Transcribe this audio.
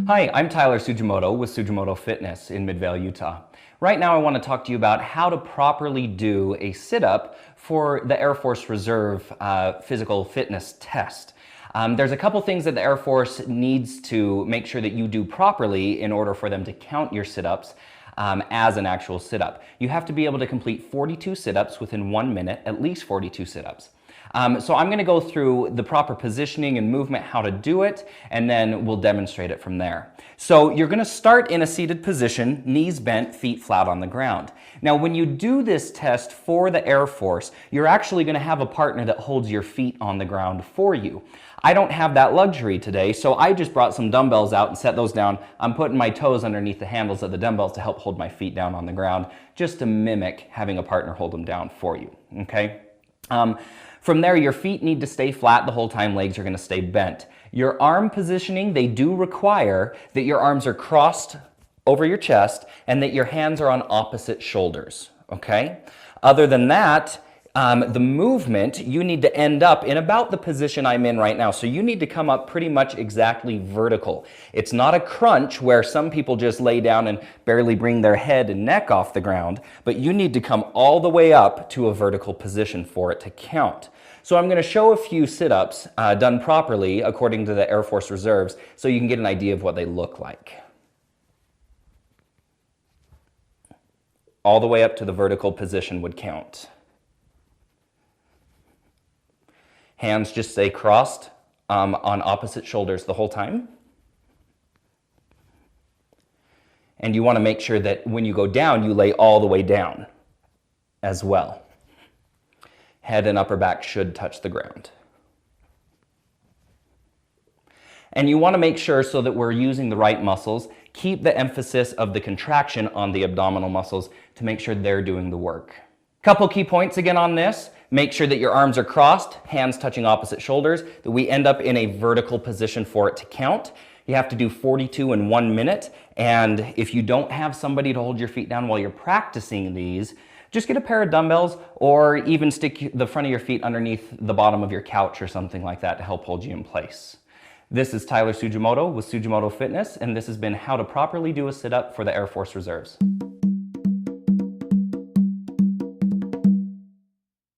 Hi, I'm Tyler Tsujimoto with Tsujimoto Fitness in Midvale, Utah. Right now I want to talk to you about how to properly do a sit-up for the Air Force Reserve physical fitness test. There's a couple things that the Air Force needs to make sure that you do properly in order for them to count your sit-ups as an actual sit-up. You have to be able to complete 42 sit-ups within 1 minute, at least 42 sit-ups. So I'm going to go through the proper positioning and movement, how to do it, and then we'll demonstrate it from there. So you're going to start in a seated position, knees bent, feet flat on the ground. Now when you do this test for the Air Force, you're actually going to have a partner that holds your feet on the ground for you. I don't have that luxury today, so I just brought some dumbbells out and set those down. I'm putting my toes underneath the handles of the dumbbells to help hold my feet down on the ground, just to mimic having a partner hold them down for you, okay? From there, your feet need to stay flat the whole time, legs are going to stay bent. Your arm positioning, they do require that your arms are crossed over your chest and that your hands are on opposite shoulders, okay? Other than that, the movement, you need to end up in about the position I'm in right now. So you need to come up pretty much exactly vertical. It's not a crunch where some people just lay down and barely bring their head and neck off the ground, but you need to come all the way up to a vertical position for it to count. So I'm going to show a few sit-ups done properly according to the Air Force Reserves so you can get an idea of what they look like. All the way up to the vertical position would count. Hands just stay crossed on opposite shoulders the whole time. And you want to make sure that when you go down, you lay all the way down as well. Head and upper back should touch the ground. And you want to make sure so that we're using the right muscles, keep the emphasis of the contraction on the abdominal muscles to make sure they're doing the work. Couple key points again on this. Make sure that your arms are crossed, hands touching opposite shoulders, that we end up in a vertical position for it to count. You have to do 42 in 1 minute, and if you don't have somebody to hold your feet down while you're practicing these, just get a pair of dumbbells or even stick the front of your feet underneath the bottom of your couch or something like that to help hold you in place. This is Tyler Tsujimoto with Tsujimoto Fitness, and this has been how to properly do a sit-up for the Air Force Reserves.